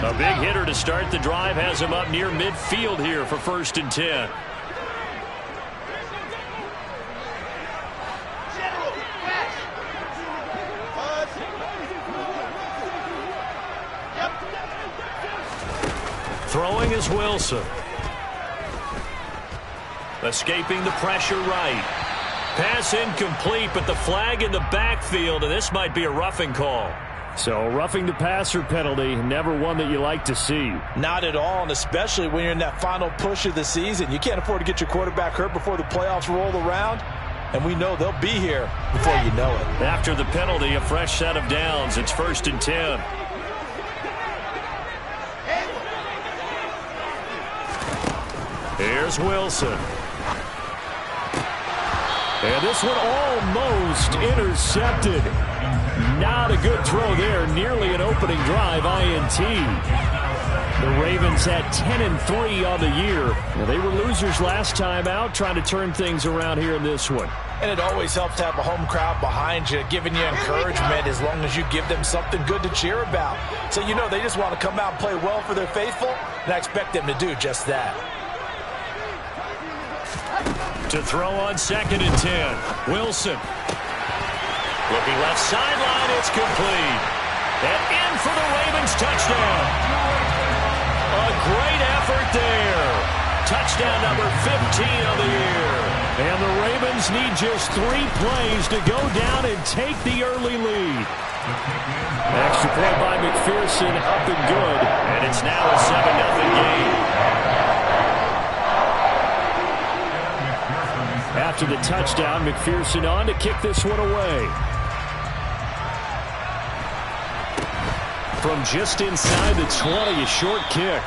A big hitter to start the drive has him up near midfield here for 1st and 10. Throwing is Wilson. Escaping the pressure right. Pass incomplete, but the flag in the backfield, and this might be a roughing call. So roughing the passer penalty, never one that you like to see. Not at all, and especially when you're in that final push of the season. You can't afford to get your quarterback hurt before the playoffs roll around, and we know they'll be here before you know it. After the penalty, a fresh set of downs. It's 1st and 10. Here's Wilson. And this one almost intercepted. Not a good throw there. Nearly an opening drive INT. The Ravens had 10-3 on the year. Well, they were losers last time out, trying to turn things around here in this one. And it always helps to have a home crowd behind you, giving you encouragement as long as you give them something good to cheer about. So you know they just want to come out and play well for their faithful, and I expect them to do just that. To throw on 2nd and 10. Wilson. Looking left sideline, it's complete. And in for the Ravens touchdown. A great effort there. Touchdown number 15 of the year. And the Ravens need just 3 plays to go down and take the early lead. Extra point by McPherson, up and good. And it's now a 7-0 game. After the touchdown, McPherson on to kick this one away. From just inside the 20, a short kick.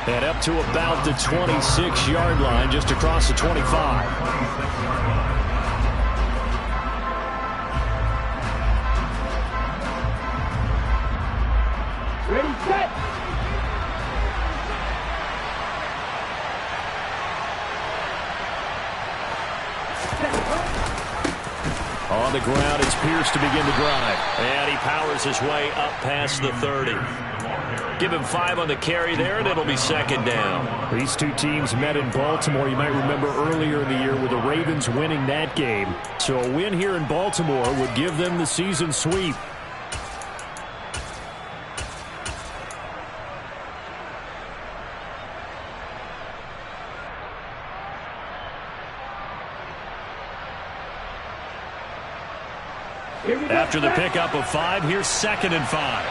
And up to about the 26-yard line, just across the 25. Ready, set. On the ground, it's Pierce to begin the drive. And he powers his way up past the 30. Give him 5 on the carry there, and it'll be 2nd down. These two teams met in Baltimore. You might remember earlier in the year with the Ravens winning that game. So a win here in Baltimore would give them the season sweep. After the pickup of 5, here's 2nd and 5.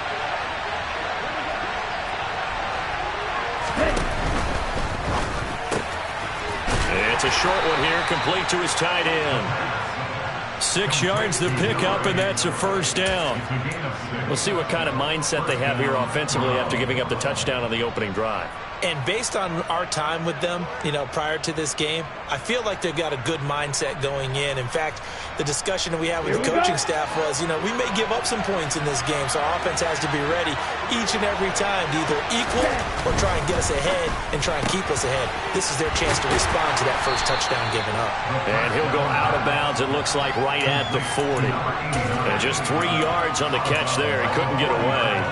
It's a short one here, complete to his tight end. 6 yards the pickup, and that's a 1st down. We'll see what kind of mindset they have here offensively after giving up the touchdown on the opening drive. And based on our time with them, prior to this game, I feel like they've got a good mindset going in. In fact, the discussion that we had with the coaching staff was, we may give up some points in this game, so our offense has to be ready each and every time to either equal or try and get us ahead and try and keep us ahead. This is their chance to respond to that first touchdown given up. And he'll go out of bounds, it looks like, right at the 40. And just 3 yards on the catch there. He couldn't get away.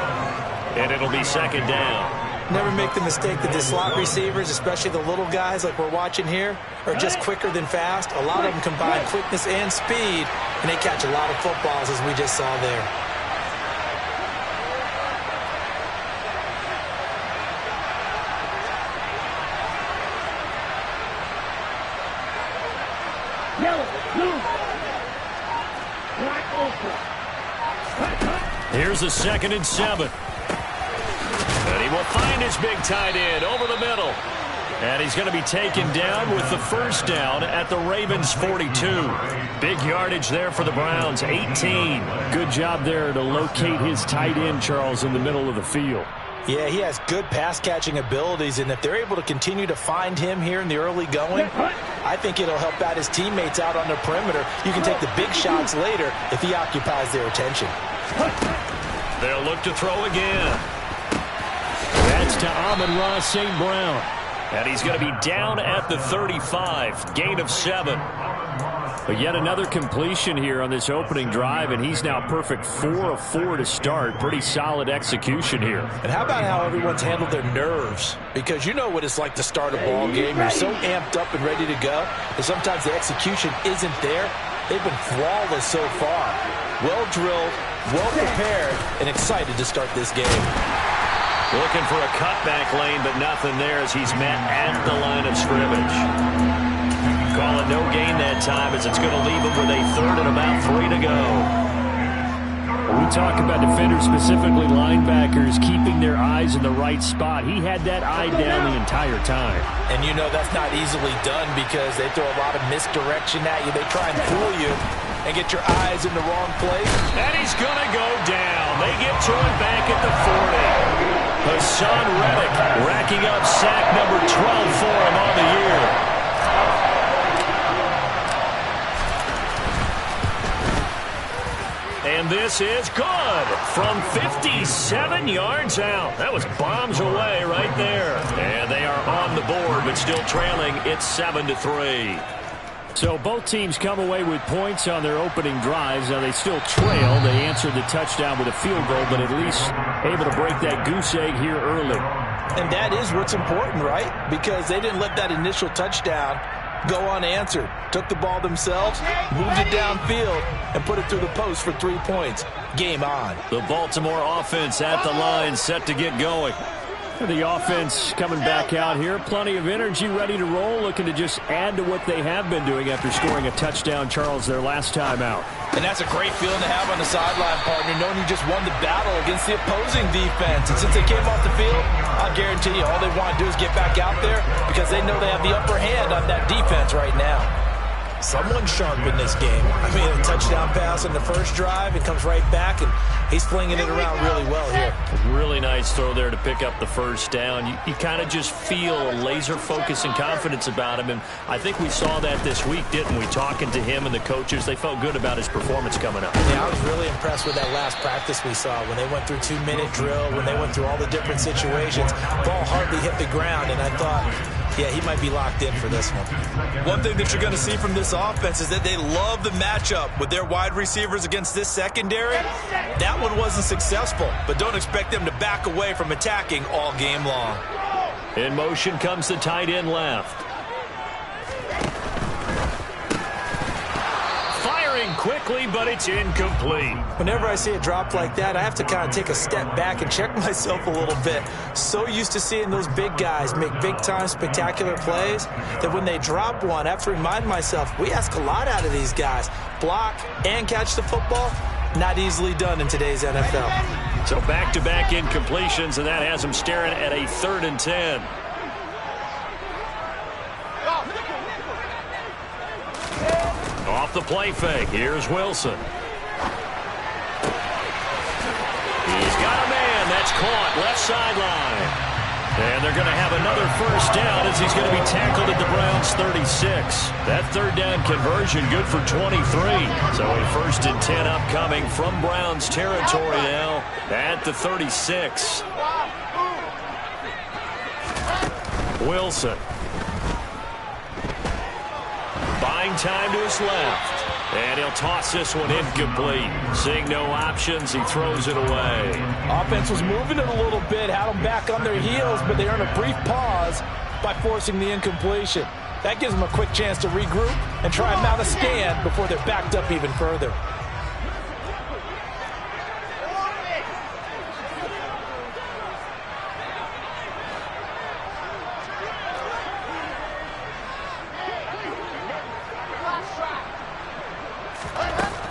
And it'll be 2nd down. Never make the mistake that the slot receivers, especially the little guys like we're watching here, are just quicker than fast. A lot of them combine quickness and speed, and they catch a lot of footballs, as we just saw there. Here's a 2nd and 7. And he will find his big tight end over the middle. And he's going to be taken down with the 1st down at the Ravens' 42. Big yardage there for the Browns, 18. Good job there to locate his tight end, Charles, in the middle of the field. Yeah, he has good pass-catching abilities, and if they're able to continue to find him here in the early going, I think it'll help out his teammates out on the perimeter. You can take the big shots later if he occupies their attention. They'll look to throw again. That's to Amon-Ra St. Brown. And he's going to be down at the 35. Gain of 7. But yet another completion here on this opening drive, and he's now perfect 4 of 4 to start. Pretty solid execution here. And how about how everyone's handled their nerves? Because you know what it's like to start a ball game. You're so amped up and ready to go, and sometimes the execution isn't there. They've been flawless so far. Well drilled, well prepared, and excited to start this game. Looking for a cutback lane, but nothing there as he's met at the line of scrimmage. Call it no gain that time as it's going to leave him with a third and about 3 to go. We talk about defenders, specifically linebackers, keeping their eyes in the right spot. He had that eye down the entire time. And you know that's not easily done because they throw a lot of misdirection at you. They try and fool you and get your eyes in the wrong place. And he's going to go down. They get to him back at the 40. Hassan Reddick racking up sack number 12 for him on the year. And this is good from 57 yards out. That was bombs away right there. And they are on the board, but still trailing. It's 7-3. So both teams come away with points on their opening drives. Now they still trail. They answered the touchdown with a field goal, but at least able to break that goose egg here early. And that is what's important, right? Because they didn't let that initial touchdown go unanswered. Took the ball themselves, moved it downfield, and put it through the post for 3 points. Game on. The Baltimore offense at the line, set to get going. The offense coming back out here. Plenty of energy, ready to roll, looking to just add to what they have been doing after scoring a touchdown, Charles, their last time out. And that's a great feeling to have on the sideline, partner, knowing you just won the battle against the opposing defense. And since they came off the field, I'll guarantee you all they want to do is get back out there because they know they have the upper hand on that defense right now. Someone sharp in this game. I mean, a touchdown pass in the first drive, it comes right back, and he's flinging it around really well here. Really nice throw there to pick up the first down. You kind of just feel a laser focus and confidence about him, and I think we saw that this week, didn't we? Talking to him and the coaches, they felt good about his performance coming up. Yeah, I was really impressed with that last practice we saw when they went through 2-minute drill, when they went through all the different situations. Ball hardly hit the ground, and I thought, yeah, he might be locked in for this one. One thing that you're going to see from this offense is that they love the matchup with their wide receivers against this secondary. That one wasn't successful, but don't expect them to back away from attacking all game long. In motion comes the tight end left. Quickly, but it's incomplete. Whenever I see a drop like that, I have to kind of take a step back and check myself a little bit. So used to seeing those big guys make big-time spectacular plays that when they drop one, I have to remind myself, we ask a lot out of these guys. Block and catch the football, not easily done in today's NFL. So back-to-back incompletions, and that has them staring at a 3rd and 10. Off the play fake. Here's Wilson. He's got a man. That's caught. Left sideline. And they're going to have another first down as he's going to be tackled at the Browns' 36. That 3rd down conversion good for 23. So a 1st and 10 upcoming from Browns territory now at the 36. Wilson. Buying time to his left. And he'll toss this one incomplete. Seeing no options, he throws it away. Offense was moving it a little bit, had them back on their heels, but they earned a brief pause by forcing the incompletion. That gives them a quick chance to regroup and try and mount a stand before they're backed up even further.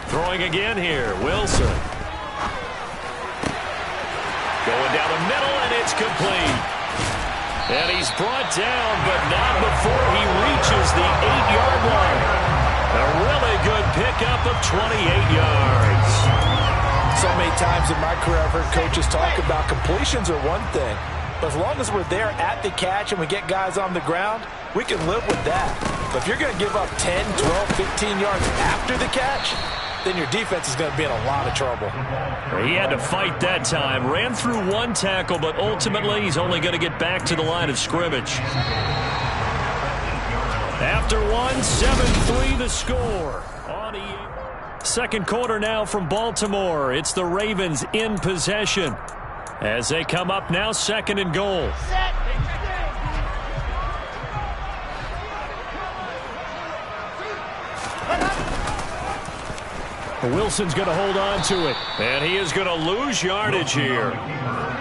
Throwing again here, Wilson. Going down the middle, and it's complete. And he's brought down, but not before he reaches the 8-yard line. A really good pickup of 28 yards. So many times in my career I've heard coaches talk about completions are one thing, but as long as we're there at the catch and we get guys on the ground, we can live with that. But if you're going to give up 10, 12, 15 yards after the catch, then your defense is going to be in a lot of trouble. He had to fight that time. Ran through one tackle, but ultimately he's only going to get back to the line of scrimmage. After one, 7-3 the score. Second quarter now from Baltimore. It's the Ravens in possession as they come up now 2nd and goal. Wilson's going to hold on to it. And he is going to lose yardage here.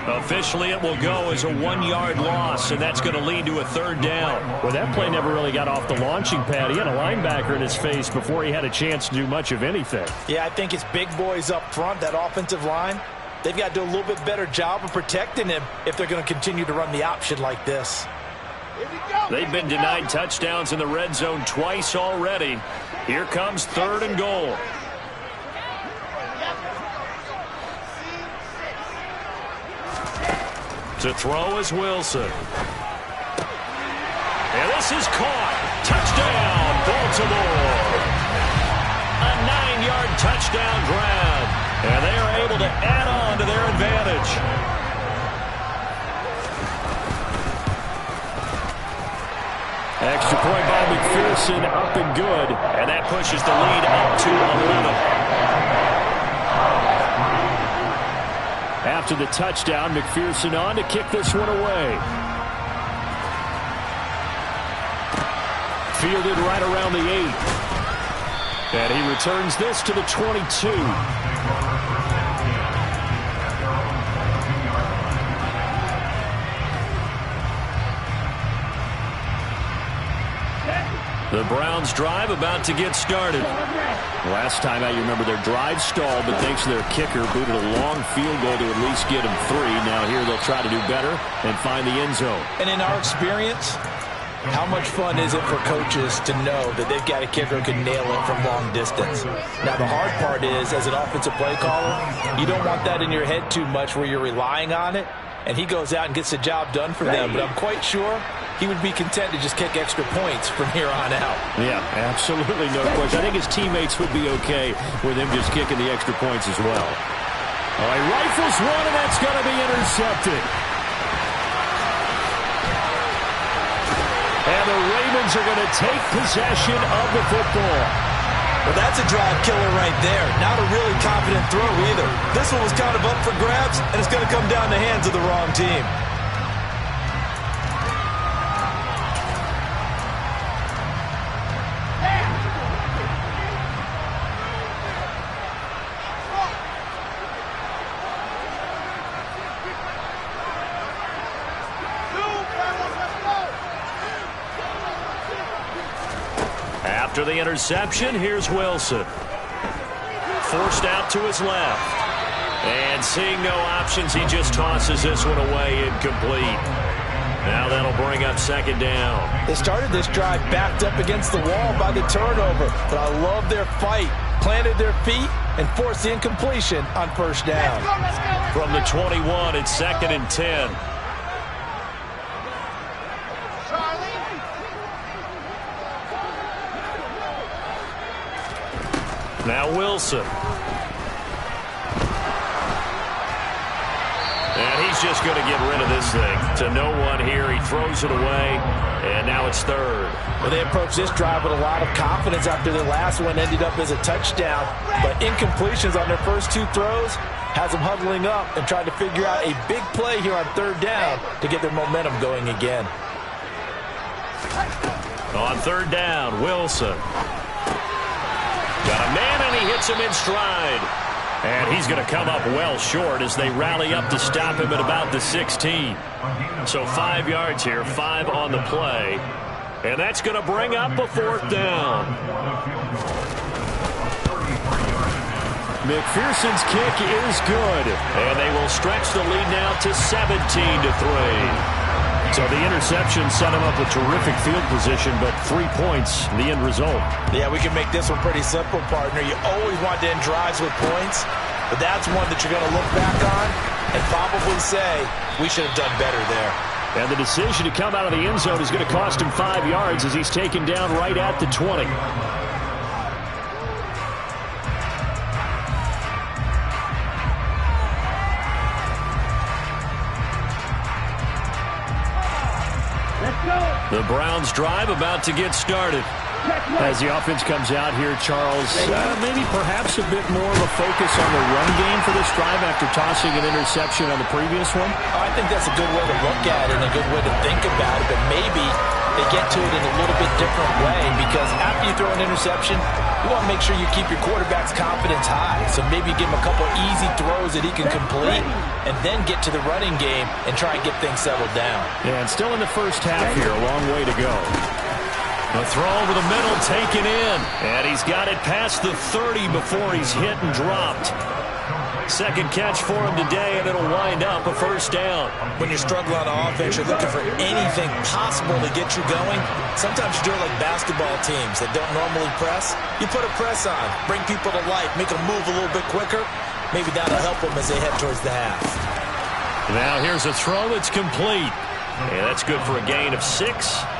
Officially, it will go as a 1-yard loss, and that's going to lead to a 3rd down. Well, that play never really got off the launching pad. He had a linebacker in his face before he had a chance to do much of anything. Yeah, I think it's big boys up front, that offensive line. They've got to do a little bit better job of protecting him if they're going to continue to run the option like this. They've been denied touchdowns in the red zone twice already. Here comes 3rd and goal. To throw is Wilson. And this is caught. Touchdown, Baltimore. A 9-yard touchdown grab. And they are able to add on to their advantage. Extra point by McPherson, up and good. And that pushes the lead up to 11. After the touchdown, McPherson on to kick this one away. Fielded right around the 8. And he returns this to the 22. The Browns drive about to get started. Last time out, you remember their drive stalled, but thanks to their kicker, booted a long field goal to at least get them 3. Now here they'll try to do better and find the end zone. And in our experience, how much fun is it for coaches to know that they've got a kicker who can nail it from long distance? Now, the hard part is, as an offensive play caller, you don't want that in your head too much where you're relying on it, and he goes out and gets the job done for them. But I'm quite sure he would be content to just kick extra points from here on out. Yeah, absolutely no question. I think his teammates would be okay with him just kicking the extra points as well. Oh, he rifles one, and that's going to be intercepted. And the Ravens are going to take possession of the football. Well, that's a drive killer right there. Not a really confident throw either. This one was kind of up for grabs, and it's going to come down the hands of the wrong team. After the interception, here's Wilson. Forced out to his left. And seeing no options, he just tosses this one away, incomplete. Now that'll bring up 2nd down. They started this drive backed up against the wall by the turnover, but I love their fight. Planted their feet and forced the incompletion on 1st down. From the 21, it's 2nd and 10. Now Wilson. And he's just going to get rid of this thing. To no one here. He throws it away. And now it's 3rd. Well, they approached this drive with a lot of confidence after their last one ended up as a touchdown. But incompletions on their first 2 throws has them huddling up and trying to figure out a big play here on 3rd down to get their momentum going again. On 3rd down, Wilson. Got a man, and he hits him in stride. And he's going to come up well short as they rally up to stop him at about the 16. So 5 yards here, 5 on the play. And that's going to bring up a 4th down. McPherson's kick is good. And they will stretch the lead now to 17-3. So the interception set him up with terrific field position, but 3 points, the end result. Yeah, we can make this one pretty simple, partner. You always want to end drives with points, but that's one that you're going to look back on and probably say, we should have done better there. And the decision to come out of the end zone is going to cost him 5 yards as he's taken down right at the 20. Let's go. The Browns drive about to get started. As the offense comes out here, Charles, maybe perhaps a bit more of a focus on the run game for this drive after tossing an interception on the previous one? I think that's a good way to look at it and a good way to think about it, but maybe they get to it in a little bit different way, because after you throw an interception, you want to make sure you keep your quarterback's confidence high. So maybe give him a couple easy throws that he can complete and then get to the running game and try and get things settled down. Yeah, and still in the first half here, a long way to go. The throw over the middle taken in, and he's got it past the 30 before he's hit and dropped. Second catch for him today, and it'll wind up a first down. When you're struggling on offense, you're looking for anything possible to get you going. Sometimes you do it like basketball teams that don't normally press. You put a press on, bring people to life, make them move a little bit quicker. Maybe that'll help them as they head towards the half. Now here's a throw that's complete. And that's good for a gain of 6,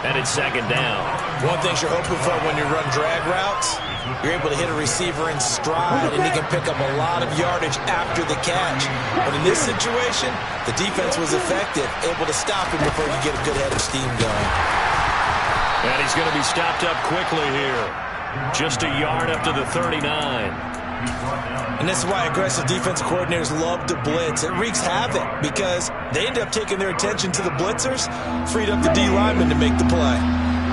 and it's second down. One thing you're hoping for when you run drag routes, you're able to hit a receiver in stride, and he can pick up a lot of yardage after the catch. But in this situation, the defense was effective, able to stop him before you get a good head of steam going. And he's going to be stopped up quickly here. Just a yard up to the 39. And this is why aggressive defensive coordinators love to blitz. It wreaks havoc because they end up taking their attention to the blitzers, freed up the D lineman to make the play.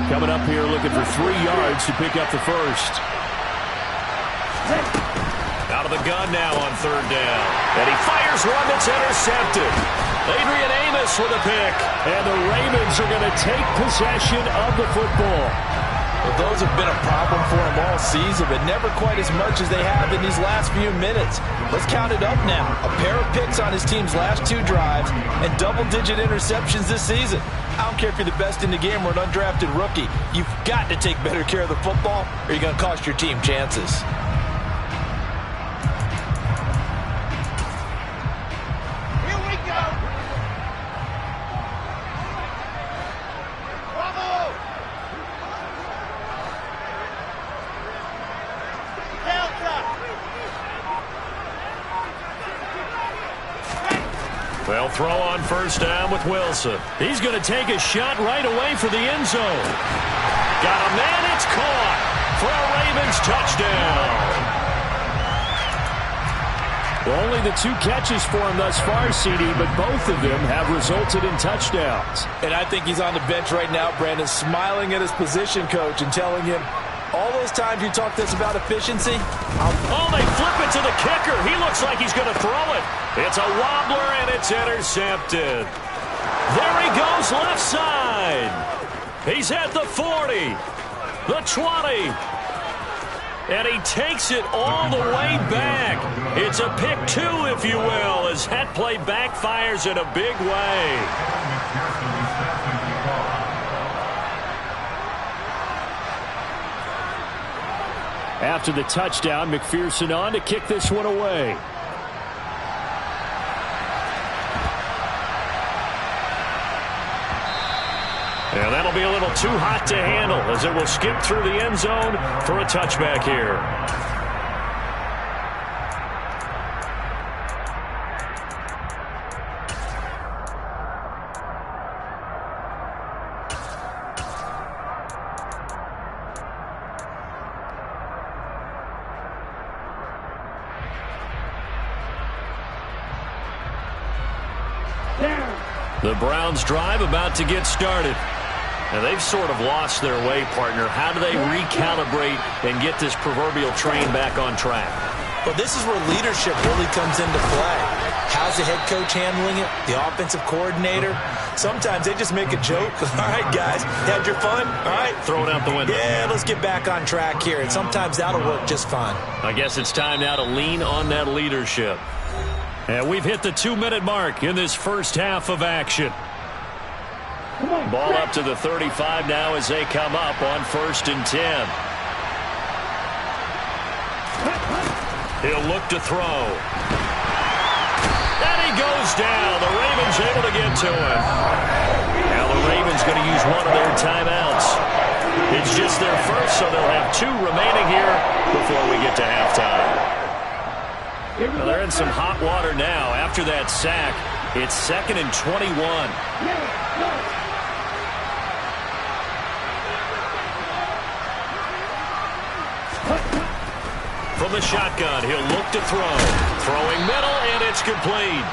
Coming up here looking for 3 yards to pick up the first. Out of the gun now on third down. And he fires one that's intercepted. Adrian Amos with a pick. And the Ravens are going to take possession of the football. Well, those have been a problem for them all season, but never quite as much as they have in these last few minutes. Let's count it up now. A pair of picks on his team's last 2 drives and double-digit interceptions this season. I don't care if you're the best in the game or an undrafted rookie. You've got to take better care of the football or you're going to cost your team chances. They'll throw on first down with Wilson. He's going to take a shot right away for the end zone. Got a man, it's caught for a Ravens touchdown. Well, only the 2 catches for him thus far, CD, but both of them have resulted in touchdowns. And I think he's on the bench right now, Brandon, smiling at his position coach and telling him, all those times you talked to us about efficiency. Oh, they flip it to the kicker. He looks like he's going to throw it. It's a wobbler, and it's intercepted. There he goes left side. He's at the 40, the 20. And he takes it all the way back. It's a pick 2, if you will, as that play backfires in a big way. After the touchdown, McPherson on to kick this one away. And that'll be a little too hot to handle as it will skip through the end zone for a touchback here. The Browns drive about to get started. And they've sort of lost their way, partner. How do they recalibrate and get this proverbial train back on track? Well, this is where leadership really comes into play. How's the head coach handling it? The offensive coordinator? Sometimes they just make a joke. All right, guys, had your fun? All right. Throw it out the window. Yeah, let's get back on track here. And sometimes that'll work just fine. I guess it's time now to lean on that leadership. And we've hit the 2-minute mark in this first half of action. Ball up to the 35 now as they come up on 1st and 10. He'll look to throw. And he goes down. The Ravens able to get to him. Now the Ravens going to use one of their timeouts. It's just their first, so they'll have 2 remaining here before we get to halftime. Well, they're in some hot water now. After that sack, it's 2nd and 21. from the shotgun. He'll look to throw. Throwing middle, and it's complete.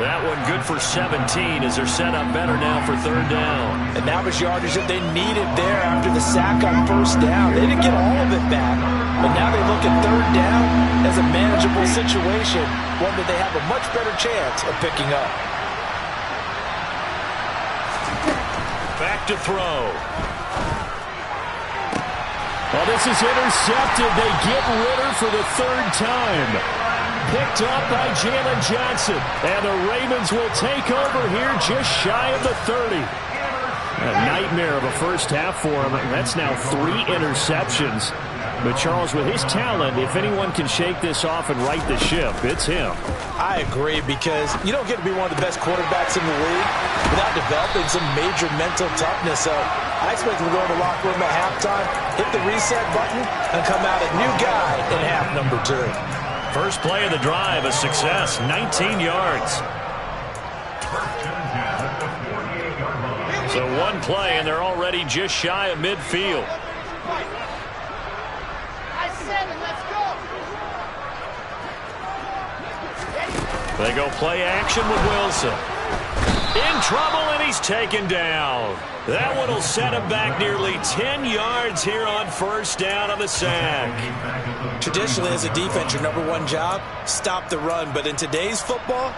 That one good for 17 as they're set up better now for third down. And that was yardage that they needed there after the sack on first down. They didn't get all of it back, but now they look at third down as a manageable situation, one that they have a much better chance of picking up. Back to throw. Well, this is intercepted. They get Ritter for the third time. Picked up by Jalen Johnson. And the Ravens will take over here just shy of the 30. A nightmare of a first half for him. That's now 3 interceptions. But, Charles, with his talent, if anyone can shake this off and right the ship, it's him. I agree, because you don't get to be one of the best quarterbacks in the league without developing some major mental toughness. So I expect him to go in the locker room at halftime, hit the reset button, and come out a new guy in half number 2. First play of the drive, a success, 19 yards. So one play, and they're already just shy of midfield. They go play action with Wilson. In trouble, and he's taken down. That one will set him back nearly 10 yards here on first down on the sack. Traditionally, as a defense, your number one job, stop the run. But in today's football,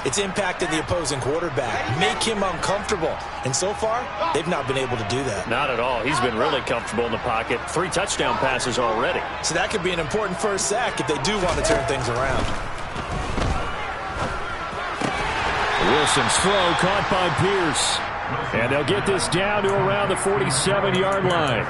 it's impacted the opposing quarterback. Make him uncomfortable. And so far, they've not been able to do that. Not at all. He's been really comfortable in the pocket. 3 touchdown passes already. So that could be an important first sack if they do want to turn things around. Wilson's throw caught by Pierce. And they'll get this down to around the 47-yard line.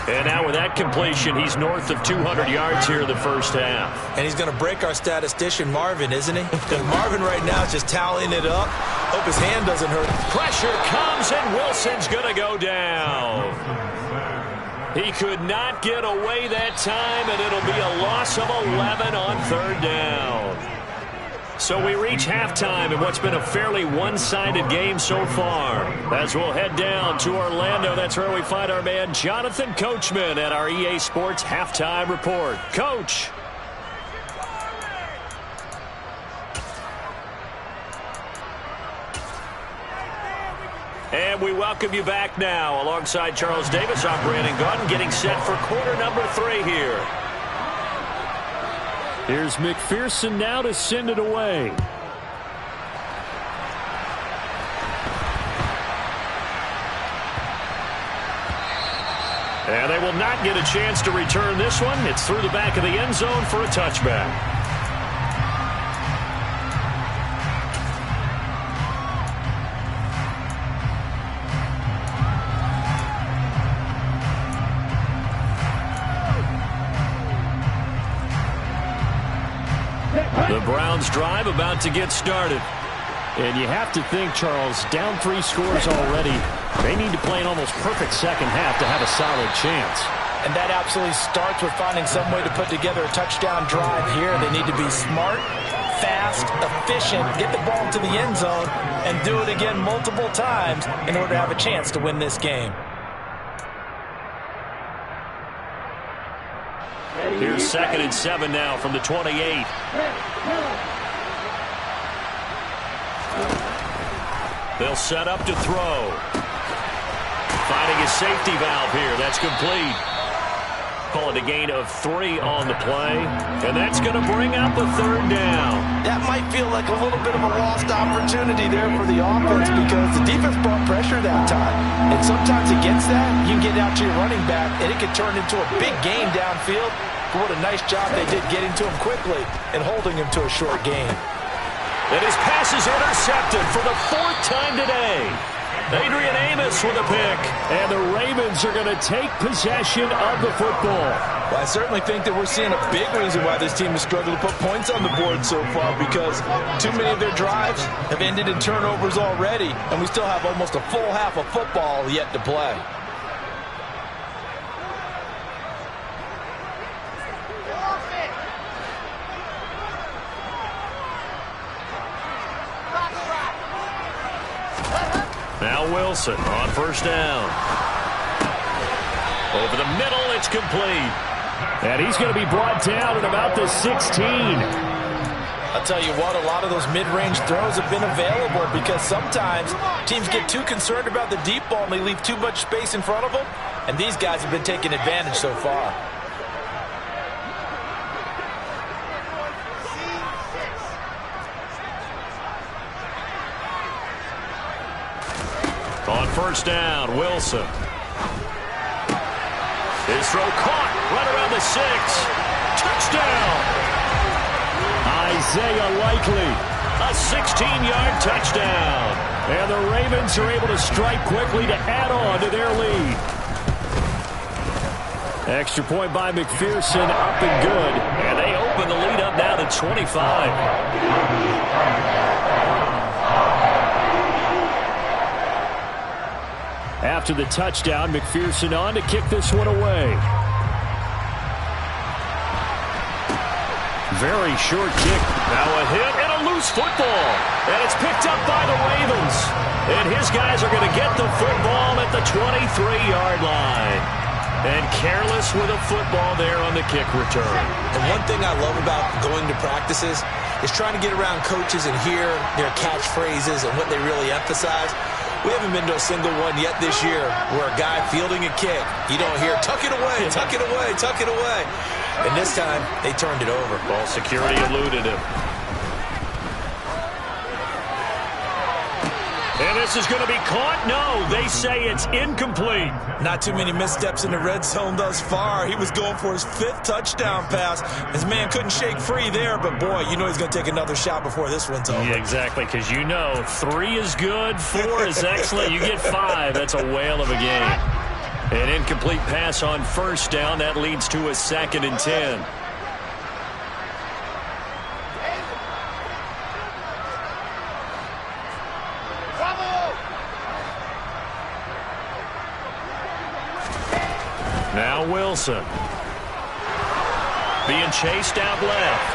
And now with that completion, he's north of 200 yards here in the first half. And he's going to break our statistician, Marvin, isn't he? Because Marvin right now is just tallying it up. Hope his hand doesn't hurt. Pressure comes, and Wilson's going to go down. He could not get away that time, and it'll be a loss of 11 on third down. So we reach halftime in what's been a fairly one-sided game so far. As we'll head down to Orlando, that's where we find our man Jonathan Coachman at our EA Sports Halftime Report. Coach. And we welcome you back now. Alongside Charles Davis, I'm Brandon Gaudin, getting set for quarter number 3 here. Here's McPherson now to send it away. And they will not get a chance to return this one. It's through the back of the end zone for a touchback. The Browns drive about to get started. And you have to think, Charles, down 3 scores already. They need to play an almost perfect second half to have a solid chance. And that absolutely starts with finding some way to put together a touchdown drive here. They need to be smart, fast, efficient, get the ball to the end zone, and do it again multiple times in order to have a chance to win this game. Here's 2nd and 7 now from the 28. They'll set up to throw. Finding a safety valve here. That's complete. Call it a gain of 3 on the play. And that's going to bring up a third down. That might feel like a little bit of a lost opportunity there for the offense because the defense brought pressure that time. And sometimes against that, you can get out to your running back, and it can turn into a big gain downfield. But what a nice job they did getting to him quickly and holding him to a short gain. And his pass is intercepted for the 4th time today. Adrian Amos with a pick. And the Ravens are going to take possession of the football. Well, I certainly think that we're seeing a big reason why this team has struggled to put points on the board so far, because too many of their drives have ended in turnovers already, and we still have almost a full half of football yet to play. Now Wilson on first down. Over the middle, it's complete. And he's going to be brought down at about the 16. I'll tell you what, a lot of those mid-range throws have been available because sometimes teams get too concerned about the deep ball and they leave too much space in front of them. And these guys have been taking advantage so far. On first down, Wilson. His throw caught right around the 6. Touchdown! Isaiah Likely, a 16-yard touchdown. And the Ravens are able to strike quickly to add on to their lead. Extra point by McPherson, up and good. And they open the lead up now to 25. After the touchdown, McPherson on to kick this one away. Very short kick. Now a hit and a loose football. And it's picked up by the Ravens. And his guys are going to get the football at the 23-yard line. And careless with a football there on the kick return. And one thing I love about going to practices is trying to get around coaches and hear their catchphrases and what they really emphasize. We haven't been to a single one yet this year where a guy fielding a kick, you don't hear, tuck it away, tuck it away, tuck it away. And this time, they turned it over. Ball security eluded him. And this is going to be caught? No, they say it's incomplete. Not too many missteps in the red zone thus far. He was going for his 5th touchdown pass. His man couldn't shake free there, but boy, you know he's going to take another shot before this one's over. Yeah, exactly, because you know 3 is good, 4 is excellent. You get 5, that's a whale of a game. An incomplete pass on first down. That leads to a 2nd and 10. Now Wilson. Being chased out left.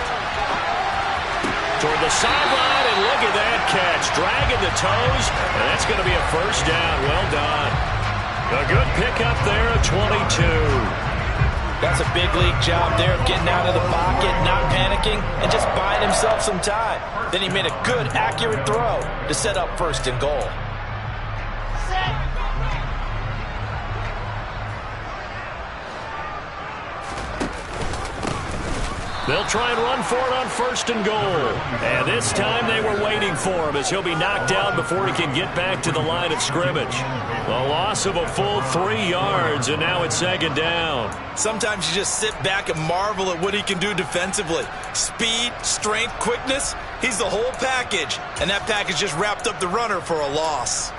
Toward the sideline, and look at that catch. Dragging the toes, and that's going to be a first down. Well done. A good pickup there at 22. That's a big league job there of getting out of the pocket, not panicking, and just buying himself some time. Then he made a good, accurate throw to set up 1st and goal. They'll try and run for it on 1st and goal. And this time they were waiting for him as he'll be knocked down before he can get back to the line of scrimmage. A loss of a full 3 yards, and now it's 2nd down. Sometimes you just sit back and marvel at what he can do defensively. Speed, strength, quickness, he's the whole package. And that package just wrapped up the runner for a loss.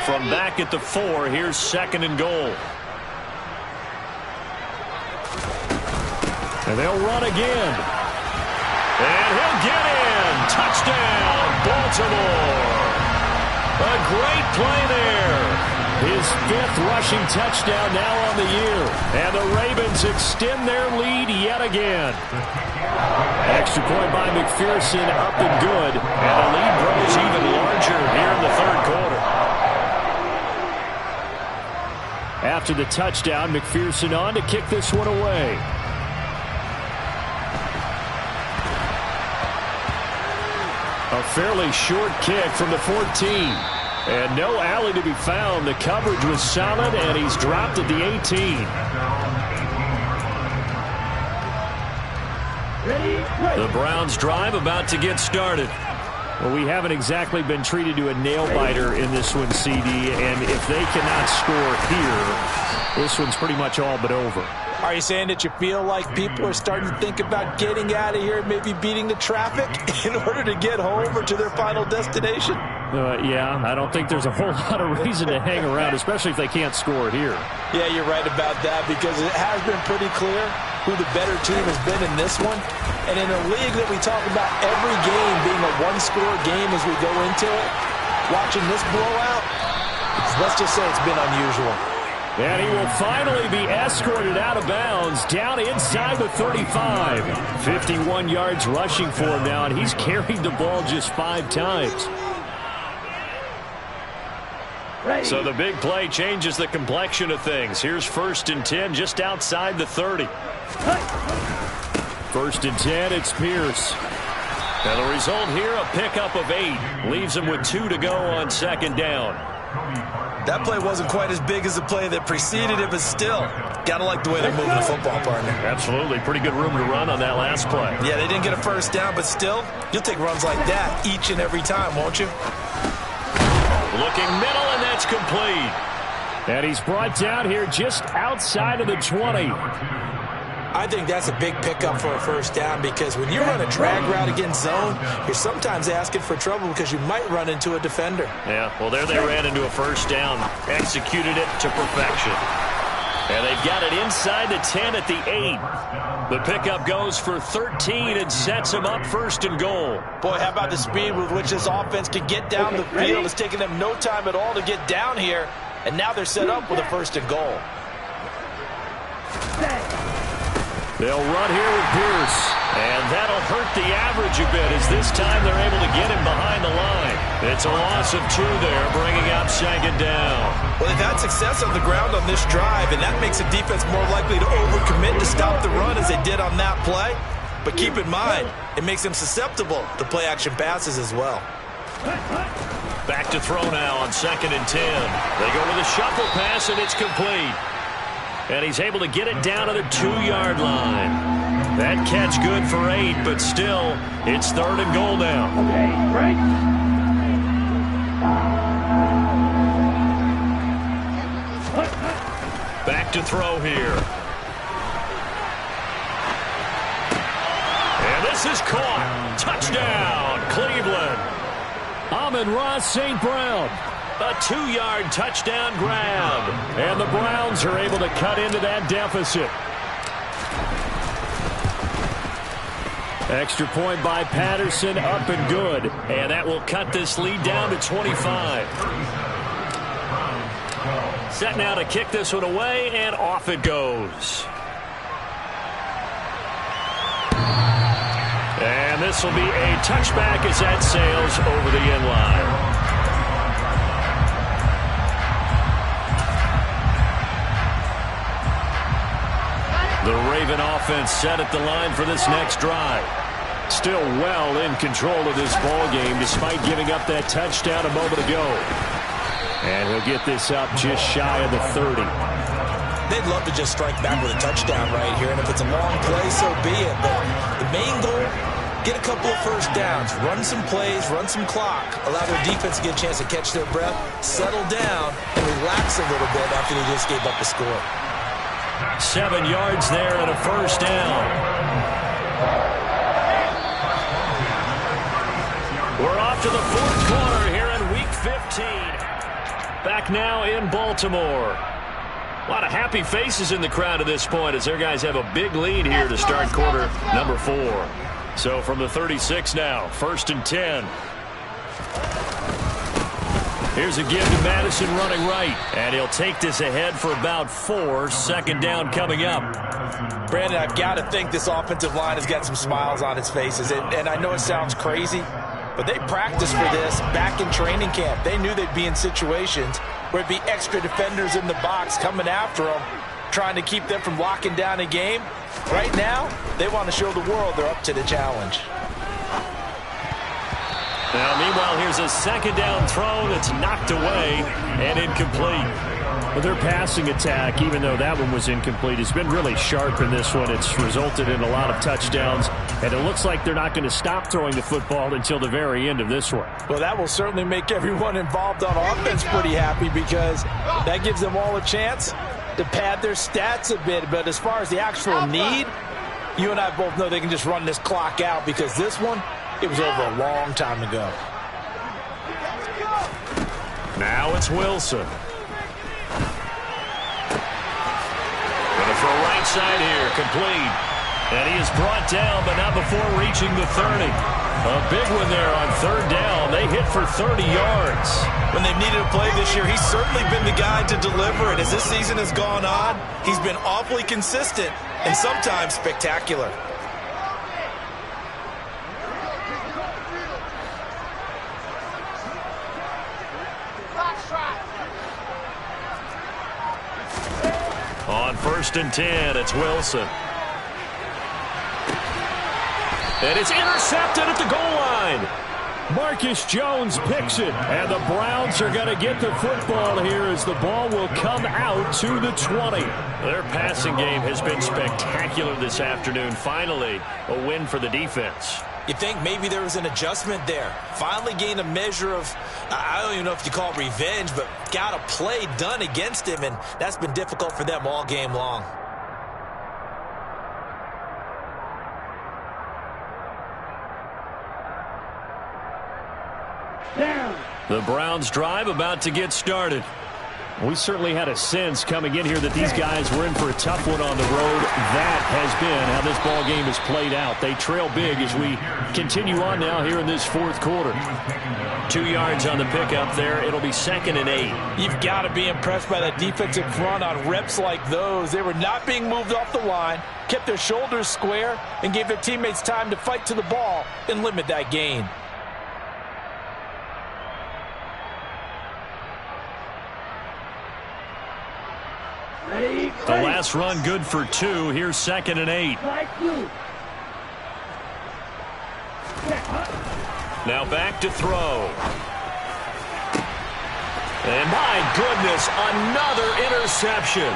From back at the 4, here's 2nd and goal. And they'll run again. And he'll get in. Touchdown, Baltimore. A great play there. His 5th rushing touchdown now on the year. And the Ravens extend their lead yet again. Extra point by McPherson, up and good. And the lead grows even larger here in the 3rd quarter. After the touchdown, McPherson on to kick this one away. A fairly short kick from the 14. And no alley to be found. The coverage was solid, and he's dropped at the 18. The Browns' drive about to get started. Well, we haven't exactly been treated to a nail-biter in this one, CD, and if they cannot score here, this one's pretty much all but over. Are you saying that you feel like people are starting to think about getting out of here, maybe beating the traffic in order to get home or to their final destination? Yeah, I don't think there's a whole lot of reason to hang around, especially if they can't score here. Yeah, you're right about that because it has been pretty clear who the better team has been in this one. And in a league that we talk about every game being a one-score game as we go into it, watching this blowout, let's just say it's been unusual. And he will finally be escorted out of bounds down inside the 35. 51 yards rushing for him now, and he's carried the ball just 5 times. So the big play changes the complexion of things. Here's 1st and 10 just outside the 30. 1st and 10, it's Pierce. And the result here, a pickup of 8. Leaves him with 2 to go on 2nd down. That play wasn't quite as big as the play that preceded it, but still, gotta like the way they're moving the football, partner. Absolutely. Pretty good room to run on that last play. Yeah, they didn't get a 1st down, but still, you'll take runs like that each and every time, won't you? Looking middle, and that's complete. And he's brought down here just outside of the 20. I think that's a big pickup for a 1st down because when you run a drag route against zone, you're sometimes asking for trouble because you might run into a defender. Yeah, well, there they ran into a 1st down. Executed it to perfection. And they've got it inside the 10 at the 8. The pickup goes for 13 and sets them up 1st and goal. Boy, how about the speed with which this offense can get down the field? It's taken them no time at all to get down here, and now they're set up with a 1st and goal. They'll run here with Pierce, and that'll hurt the average a bit as this time they're able to get him behind the line. It's a loss of 2 there, bringing up 2nd down. Well, they've had success on the ground on this drive, and that makes the defense more likely to overcommit to stop the run as they did on that play. But keep in mind, it makes them susceptible to play-action passes as well. Back to throw now on 2nd and 10. They go with a shuffle pass, and it's complete. And he's able to get it down to the 2-yard line. That catch good for 8, but still, it's 3rd and goal now. Okay, right. Back to throw here. And this is caught. Touchdown, Cleveland. Amon-Ra St. Brown. A 2-yard touchdown grab. And the Browns are able to cut into that deficit. Extra point by Patterson, up and good. And that will cut this lead down to 25. Set now to kick this one away, and off it goes. And this will be a touchback as that sails over the end line. The Raven offense set at the line for this next drive. Still well in control of this ball game despite giving up that touchdown a moment ago. And he'll get this up just shy of the 30. They'd love to just strike back with a touchdown right here, and if it's a long play, so be it. But the main goal, get a couple of 1st downs, run some plays, run some clock, allow their defense to get a chance to catch their breath, settle down, and relax a little bit after they just gave up a score. 7 yards there and a 1st down. We're off to the 4th quarter here in Week 15. Back now in Baltimore. A lot of happy faces in the crowd at this point as their guys have a big lead here to start quarter number 4. So from the 36 now, 1st and 10. Here's a give to Madison running right, and he'll take this ahead for about 4. 2nd down coming up. Brandon, I've got to think this offensive line has got some smiles on its faces, and I know it sounds crazy, but they practiced for this back in training camp. They knew they'd be in situations where it'd be extra defenders in the box coming after them, trying to keep them from locking down a game. Right now, they want to show the world they're up to the challenge. Now, meanwhile, here's a 2nd down throw that's knocked away and incomplete. Well, their passing attack, even though that one was incomplete, has been really sharp in this one. It's resulted in a lot of touchdowns, and it looks like they're not going to stop throwing the football until the very end of this one. Well, that will certainly make everyone involved on offense pretty happy because that gives them all a chance to pad their stats a bit. But as far as the actual need, you and I both know they can just run this clock out because this one, it was over a long time ago. Now it's Wilson. Gonna throw right side here, complete. And he is brought down, but not before reaching the 30. A big one there on 3rd down. They hit for 30 yards. When they've needed a play this year, he's certainly been the guy to deliver it. As this season has gone on, he's been awfully consistent and sometimes spectacular. On 1st and 10, it's Wilson. And it's intercepted at the goal line. Marcus Jones picks it, and the Browns are going to get the football here as the ball will come out to the 20. Their passing game has been spectacular this afternoon. Finally, a win for the defense. You think maybe there was an adjustment there. Finally gained a measure of, I don't even know if you call it revenge, but got a play done against him, and that's been difficult for them all game long. The Browns drive about to get started. We certainly had a sense coming in here that these guys were in for a tough one on the road. That has been how this ball game has played out. They trail big as we continue on now here in this 4th quarter. 2 yards on the pickup there. It'll be 2nd and 8. You've got to be impressed by that defensive front on reps like those. They were not being moved off the line, kept their shoulders square, and gave their teammates time to fight to the ball and limit that gain. The last run good for 2. Here's 2nd and 8. Now back to throw. And my goodness, another interception.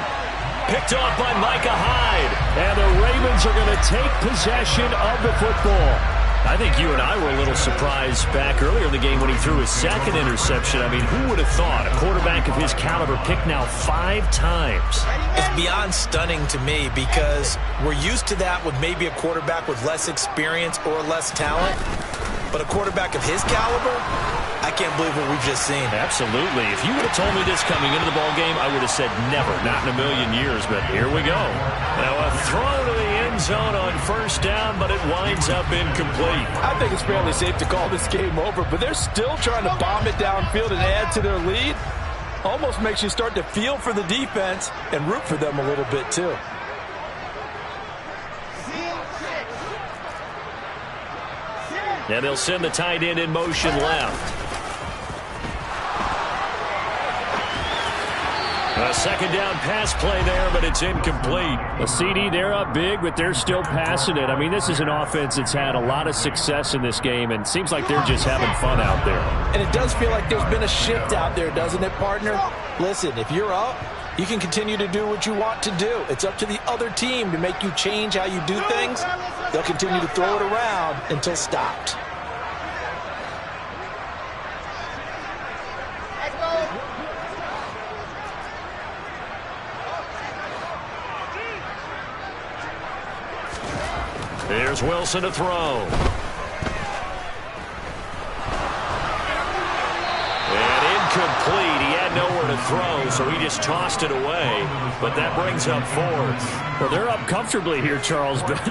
Picked off by Micah Hyde. And the Ravens are going to take possession of the football. I think you and I were a little surprised back earlier in the game when he threw his 2nd interception. I mean, who would have thought a quarterback of his caliber picked now 5 times? It's beyond stunning to me because we're used to that with maybe a quarterback with less experience or less talent. But a quarterback of his caliber, I can't believe what we've just seen. Absolutely. If you would have told me this coming into the ballgame, I would have said never, not in a million years. But here we go. Now a throw to the end zone on 1st down, but it winds up incomplete. I think it's fairly safe to call this game over, but they're still trying to bomb it downfield and add to their lead. Almost makes you start to feel for the defense and root for them a little bit too. And they'll send the tight end in motion left. A 2nd down pass play there, but it's incomplete. A CD, they're up big, but they're still passing it. I mean, this is an offense that's had a lot of success in this game, and it seems like they're just having fun out there. And it does feel like there's been a shift out there, doesn't it, partner? Listen, if you're up, you can continue to do what you want to do. It's up to the other team to make you change how you do things. They'll continue to throw it around until stopped. Here's Wilson to throw. And incomplete. He had nowhere to throw, so he just tossed it away. But that brings up 4th. Well, they're up comfortably here, Charles, but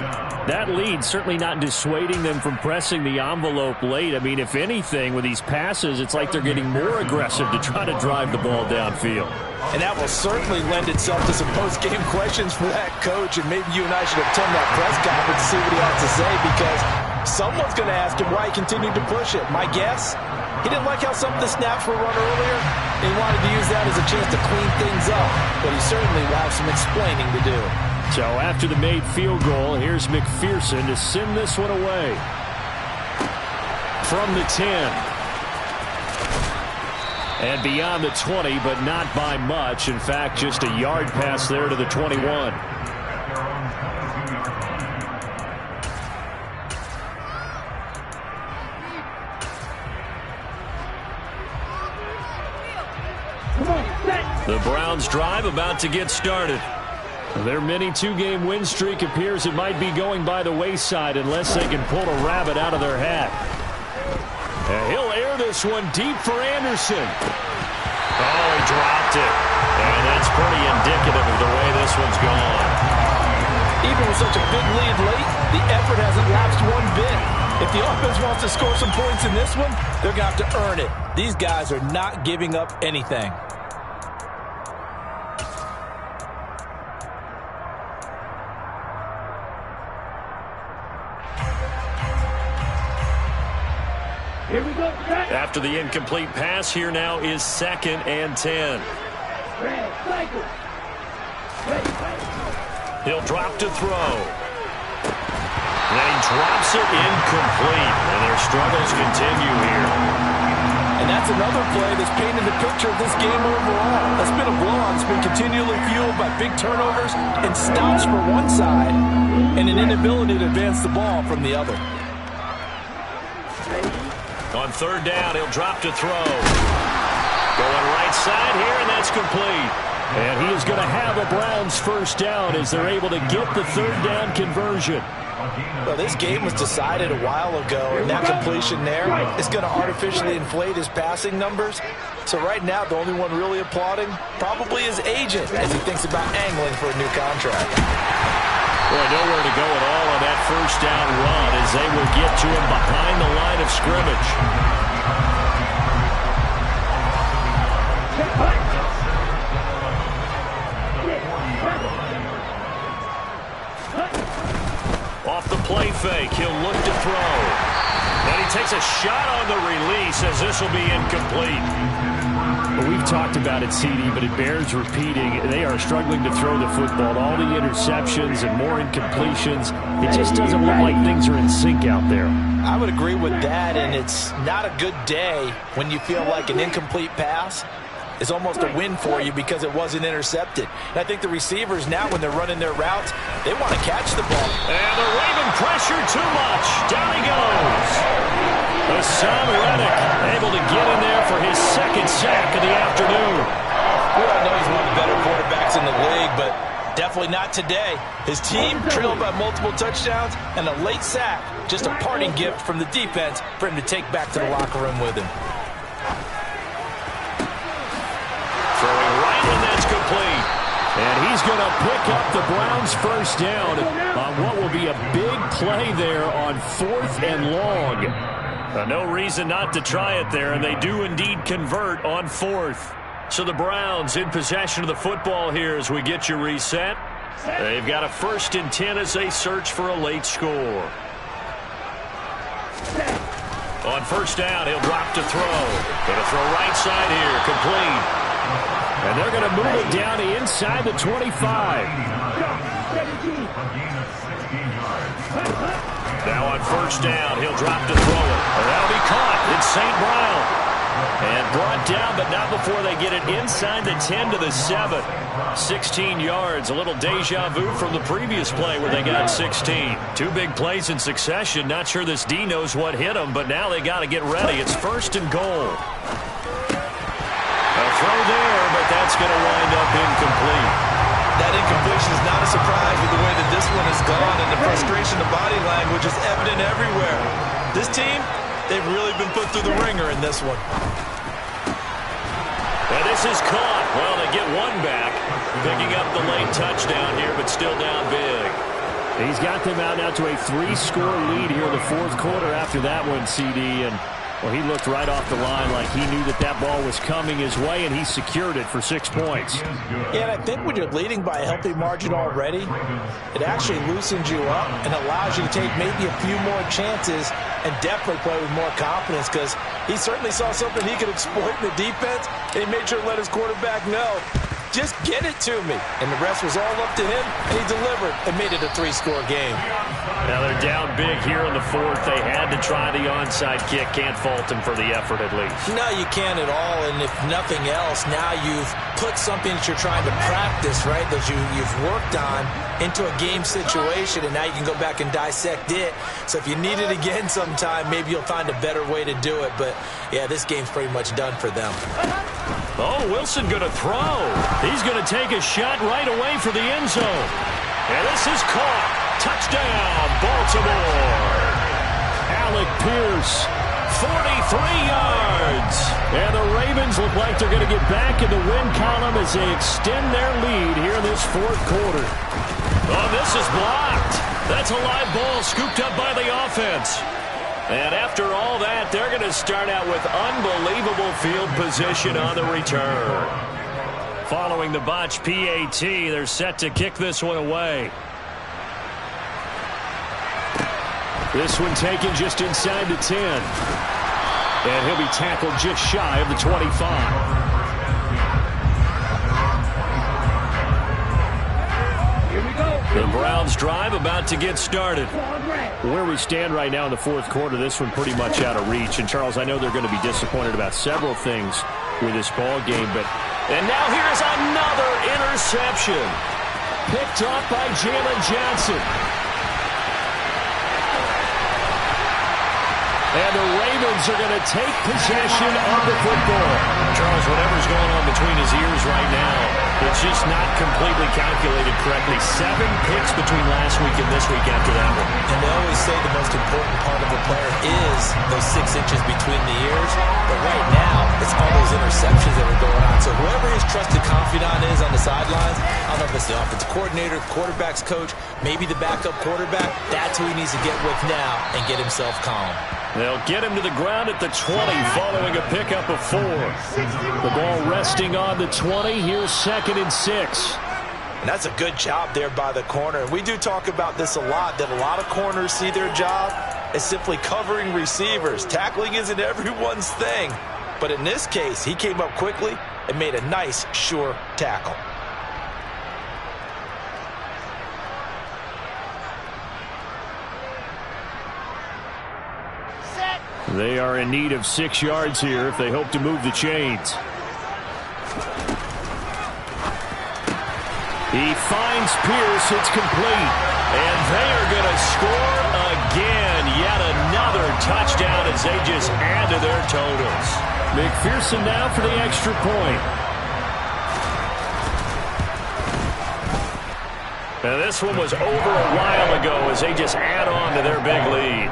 that lead certainly not dissuading them from pressing the envelope late. I mean, if anything, with these passes, it's like they're getting more aggressive to try to drive the ball downfield. And that will certainly lend itself to some post-game questions for that coach, and maybe you and I should attend that press conference to see what he has to say, because someone's going to ask him why he continued to push it. My guess, he didn't like how some of the snaps were run earlier, and he wanted to use that as a chance to clean things up, but he certainly will have some explaining to do. So after the made field goal, here's McPherson to send this one away. From the 10. And beyond the 20, but not by much. In fact, just a yard pass there to the 21. The Browns drive about to get started. Their mini 2-game win streak appears it might be going by the wayside unless they can pull a rabbit out of their hat. And he'll air this one deep for Anderson. Oh, he dropped it. And that's pretty indicative of the way this one's gone. Even with such a big lead late, the effort hasn't lapsed one bit. If the offense wants to score some points in this one, they're going to have to earn it. These guys are not giving up anything. Here we go. After the incomplete pass, here now is 2nd and 10. Red, cycle. Ready, He'll drop to throw. And he drops it incomplete. And their struggles continue here. And that's another play that's painted the picture of this game overall. That's been a blowout. It's been continually fueled by big turnovers and stops for one side and an inability to advance the ball from the other. On third down, he'll drop to throw. Going right side here, and that's complete. And he is going to have a Browns first down as they're able to get the third down conversion. Well, this game was decided a while ago, and that completion there is going to artificially inflate his passing numbers. So right now, the only one really applauding probably his agent as he thinks about angling for a new contract. Boy, nowhere to go at all on that first down run as they will get to him behind the line of scrimmage. Off the play fake, he'll look to throw. And he takes a shot on the release as this will be incomplete. Well, we've talked about it, CD, but it bears repeating. They are struggling to throw the football. All the interceptions and more incompletions. It just doesn't look like things are in sync out there. I would agree with that, and it's not a good day when you feel like an incomplete pass is almost a win for you because it wasn't intercepted. And I think the receivers now, when they're running their routes, they want to catch the ball. And the Raven pressure too much. Down he goes. Hassan Reddick able to get in there for his second sack of the afternoon. We all know he's one of the better quarterbacks in the league, but definitely not today. His team trailed by multiple touchdowns, and a late sack, just a parting gift from the defense for him to take back to the locker room with him. Throwing right, and that's complete. And he's going to pick up the Browns' first down on what will be a big play there on 4th and long. No reason not to try it there, and they do indeed convert on 4th. So the Browns in possession of the football here as we get you reset. They've got a 1st and 10 as they search for a late score. On first down, he'll drop to throw. Going to throw right side here, complete. And they're going to move it down to inside the 25. Now on first down, he'll drop to throw it. And that'll be caught. It's St. Brown. And brought down, but not before they get it inside the 10 to the 7. 16 yards, a little deja vu from the previous play where they got 16. 2 big plays in succession. Not sure this D knows what hit them, but now they got to get ready. It's 1st and goal. A throw there, but that's going to wind up incomplete. That incompletion is not a surprise with the way that this one has gone, and the frustration of body language is evident everywhere. This team, they've really been put through the ringer in this one. And this is caught. Well, they get one back, picking up the late touchdown here, but still down big. He's got them out now to a 3-score lead here in the 4th quarter after that one, CD, and well, he looked right off the line like he knew that that ball was coming his way, and he secured it for 6 points. Yeah, and I think when you're leading by a healthy margin already, it actually loosens you up and allows you to take maybe a few more chances and definitely play with more confidence because he certainly saw something he could exploit in the defense, and he made sure to let his quarterback know, just get it to me. And the rest was all up to him, and he delivered and made it a 3-score game. Now they're down big here in the 4th. They had to try the onside kick. Can't fault them for the effort at least. No, you can't at all. And if nothing else, now you've put something that you're trying to practice, right, that you've worked on into a game situation, and now you can go back and dissect it. So if you need it again sometime, maybe you'll find a better way to do it. But, yeah, this game's pretty much done for them. Oh, Wilson going to throw. He's going to take a shot right away for the end zone. And this is caught. Touchdown, Baltimore. Alec Pierce, 43 yards. And the Ravens look like they're going to get back in the win column as they extend their lead here in this 4th quarter. Oh, this is blocked. That's a live ball scooped up by the offense. And after all that, they're going to start out with unbelievable field position on the return. Following the botch PAT, they're set to kick this one away. This one taken just inside the 10. And he'll be tackled just shy of the 25. Here we go. The Browns drive about to get started. Where we stand right now in the fourth quarter, this one pretty much out of reach. And, Charles, I know they're going to be disappointed about several things with this ball game, but... And now here's another interception. Picked up by Jalen Johnson. And the Ravens are going to take possession of the football. Charles, whatever's going on between his ears right now, it's just not completely calculated correctly. 7 picks between last week and this week after that one. And they always say the most important part of a player is those 6 inches between the ears. But right now, it's all those interceptions that are going on. So whoever his trusted confidant is on the sidelines, I don't know if it's the offensive coordinator, quarterback's coach, maybe the backup quarterback, that's who he needs to get with now and get himself calm. They'll get him to the ground at the 20 following a pickup of 4. The ball resting on the 20. Here's 2nd and 6. And that's a good job there by the corner. And we do talk about this a lot, that a lot of corners see their job as simply covering receivers. Tackling isn't everyone's thing. But in this case, he came up quickly and made a nice, sure tackle. They are in need of 6 yards here if they hope to move the chains. He finds Pierce. It's complete. And they are going to score again. Yet another touchdown as they just add to their totals. McPherson now for the extra point. Now this one was over a while ago as they just add on to their big lead.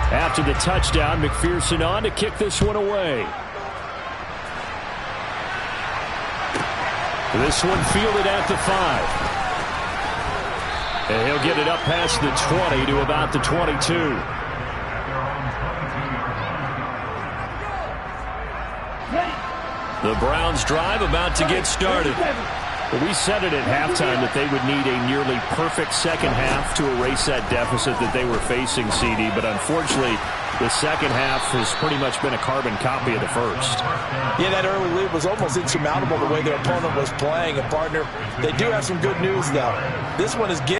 After the touchdown, McPherson on to kick this one away. This one fielded at the 5. And he'll get it up past the 20 to about the 22. The Browns drive about to get started. Well, we said it at halftime that they would need a nearly perfect second half to erase that deficit that they were facing, CD. But unfortunately, the second half has pretty much been a carbon copy of the first. Yeah, that early lead was almost insurmountable the way their opponent was playing. And, partner, they do have some good news, though. This one is getting